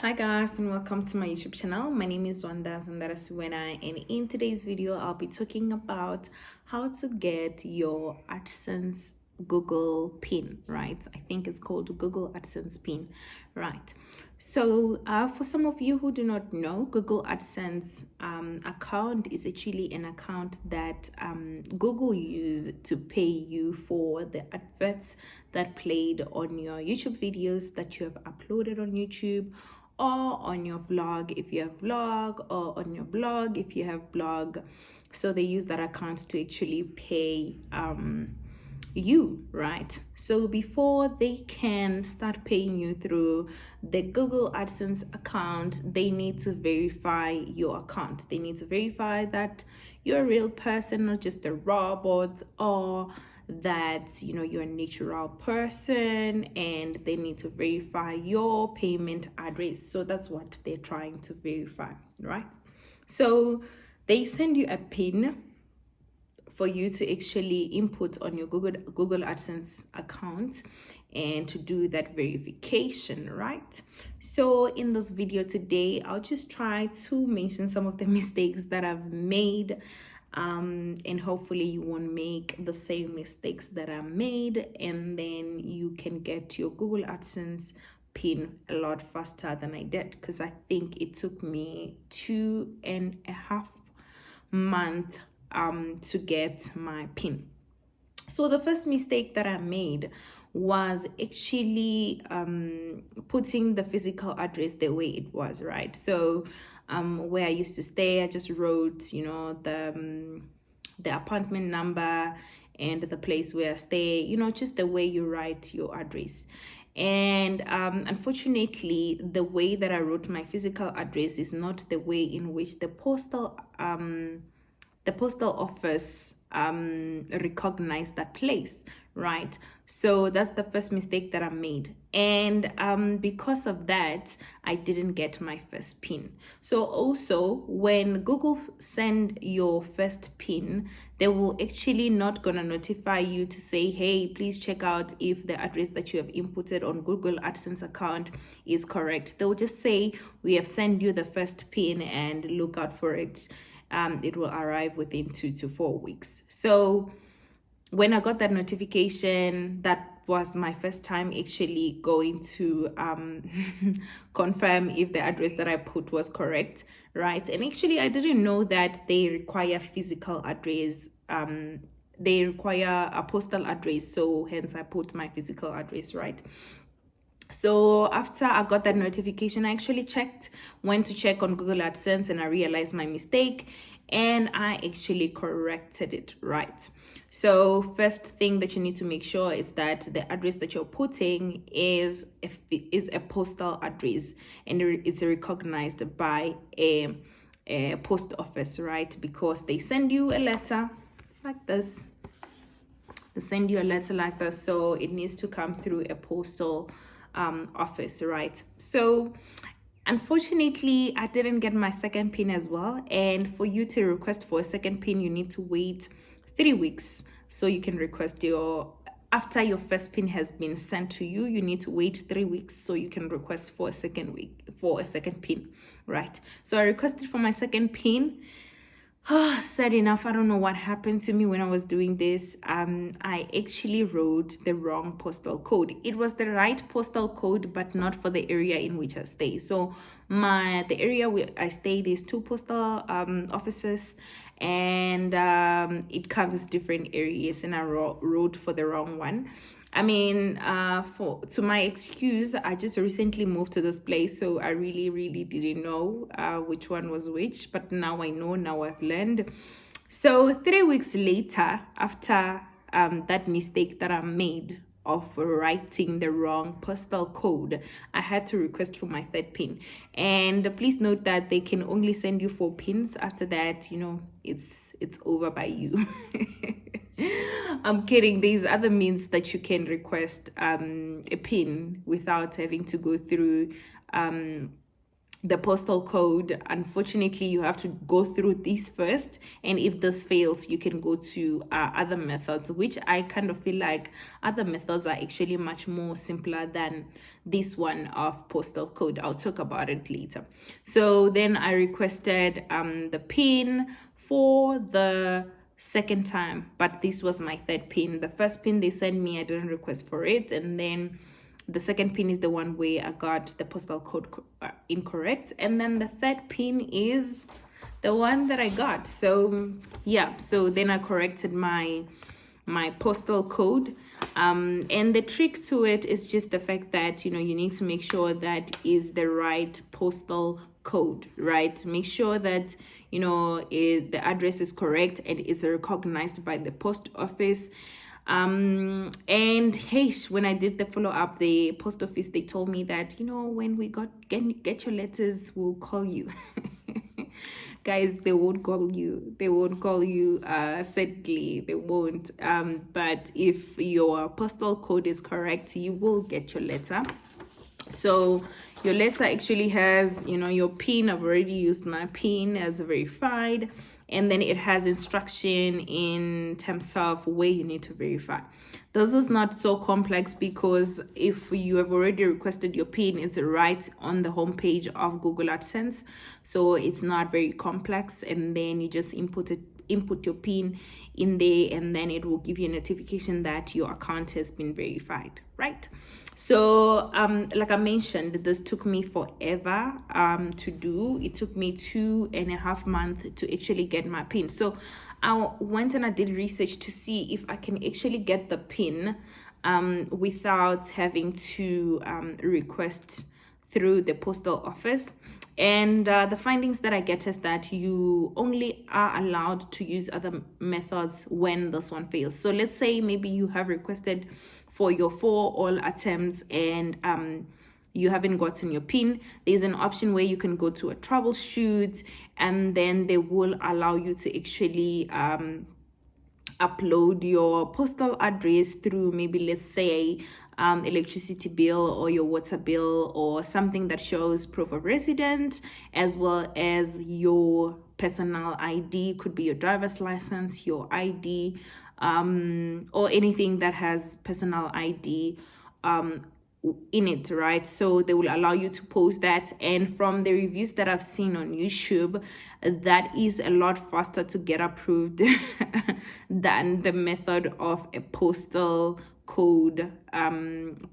Hi guys, and welcome to my YouTube channel. My name is Wanda Zandarasuwena, and in today's video I'll be talking about how to get your AdSense Google PIN, right? I think it's called Google AdSense PIN, right? So for some of you who do not know, Google AdSense account is actually an account that Google use to pay you for the adverts that played on your YouTube videos that you have uploaded on YouTube, or on your vlog if you have vlog, or on your blog if you have blog. So they use that account to actually pay you, right? So before they can start paying you through the Google AdSense account, they need to verify your account. They need to verify that you're a real person, not just a robot, or that you're a natural person, and they need to verify your payment address. So that's what they're trying to verify, right? So they send you a PIN for you to actually input on your Google AdSense account and to do that verification, right? So in this video today, I'll just try to mention some of the mistakes that I've made, and hopefully you won't make the same mistakes that I made, and then you can get your Google AdSense PIN a lot faster than I did, because I think it took me 2.5 months to get my PIN. So the first mistake that I made was actually putting the physical address the way it was, right? So where I used to stay, I just wrote, the apartment number and the place where I stay, just the way you write your address. And unfortunately, the way that I wrote my physical address is not the way in which the postal office recognized that place, right? So that's the first mistake that I made, and because of that, I didn't get my first PIN. So also, when Google send your first PIN, they will actually not gonna notify you to say, hey, please check out if the address that you have inputted on Google AdSense account is correct. They'll just say, we have sent you the first PIN and look out for it. It will arrive within 2 to 4 weeks. So when I got that notification, that was my first time actually going to confirm if the address that I put was correct, right? And actually, I didn't know that they require physical address. They require a postal address, so hence I put my physical address, right? So after I got that notification, I actually went to check on Google AdSense, and I realized my mistake, and I actually corrected it, right? So first thing that you need to make sure is that the address that you're putting is a postal address, and it's recognized by a post office, right? Because they send you a letter like this. They send you a letter like this, so it needs to come through a postal office, right? So unfortunately, I didn't get my second PIN as well, and for you to request for a second PIN, you need to wait 3 weeks. So you can request after your first PIN has been sent to you, you need to wait 3 weeks so you can request for a second PIN, right? So I requested for my second PIN. Sad enough, I don't know what happened to me when I was doing this. I actually wrote the wrong postal code. It was the right postal code, but not for the area in which I stay. So the area where I stay, there's 2 postal offices, and it covers different areas, and I wrote for the wrong one. I mean, to my excuse, I just recently moved to this place, so I really didn't know which one was which, but now I know, now I've learned. So 3 weeks later, after that mistake that I made of writing the wrong postal code, I had to request for my third PIN. And please note that they can only send you 4 PINs. After that, it's over by you. I'm kidding. There's other means that you can request a PIN without having to go through the postal code. Unfortunately, you have to go through this first, and if this fails, you can go to other methods, which I kind of feel like other methods are actually much more simpler than this one of postal code. I'll talk about it later. So then I requested the PIN for the second time, but this was my third PIN. The first PIN they sent me, I didn't request for it, and then the second PIN is the one where I got the postal code incorrect, and then the third PIN is the one that I got. So yeah, so then I corrected my postal code, and the trick to it is just the fact that, you know, you need to make sure that is the right postal code, right? Make sure that, you know, the address is correct and is recognized by the post office. And hey, when I did the follow-up, the post office, they told me that, you know, when we get your letters, we'll call you. Guys, they won't call you, sadly they won't, but if your postal code is correct, you will get your letter. So your letter actually has, you know, your PIN. I've already used my PIN as verified, and then it has instruction in terms of where you need to verify. This is not so complex because if you have already requested your PIN, it's right on the homepage of Google AdSense, so it's not very complex. And then you just input your PIN in there, and then it will give you a notification that your account has been verified, right? So like I mentioned, this took me forever to do. It took me 2.5 months to actually get my PIN. So I went and I did research to see if I can actually get the PIN without having to request through the postal office. And the findings that I get is that you only are allowed to use other methods when this one fails. So let's say maybe you have requested for your 4 all attempts and you haven't gotten your PIN. There's an option where you can go to a troubleshoot, and then they will allow you to actually upload your postal address through, maybe let's say electricity bill or your water bill or something that shows proof of residence, as well as your personal ID. Could be your driver's license, your ID, or anything that has personal ID in it, right? So they will allow you to post that, and from the reviews that I've seen on YouTube, that is a lot faster to get approved than the method of a postal code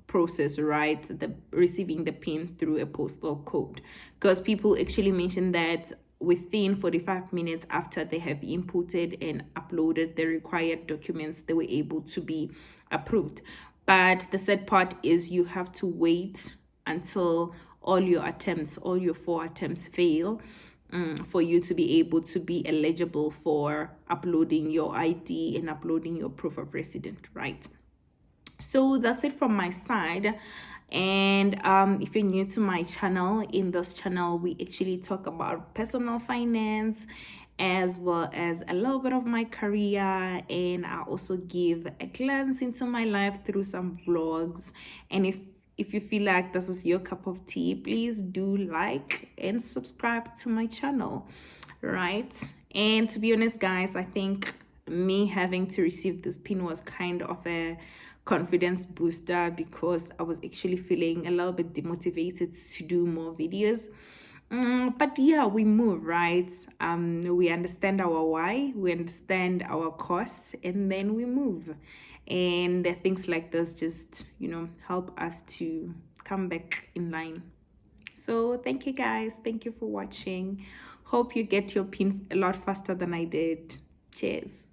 process, right? The receiving the PIN through a postal code, because people actually mention that within 45 minutes after they have inputted and uploaded the required documents, they were able to be approved. But the sad part is you have to wait until all your 4 attempts fail for you to be able to be eligible for uploading your ID and uploading your proof of residence, right? So that's it from my side. And if you're new to my channel, in this channel we actually talk about personal finance as well as a little bit of my career, and I also give a glance into my life through some vlogs. And if you feel like this is your cup of tea, please do like and subscribe to my channel, right? And to be honest, guys, I think me having to receive this PIN was kind of a confidence booster, because I was actually feeling a little bit demotivated to do more videos. But yeah, we move, right? We understand our why, we understand our costs, and then we move. And things like this just, you know, help us to come back in line. So thank you guys, thank you for watching. Hope you get your PIN a lot faster than I did. Cheers.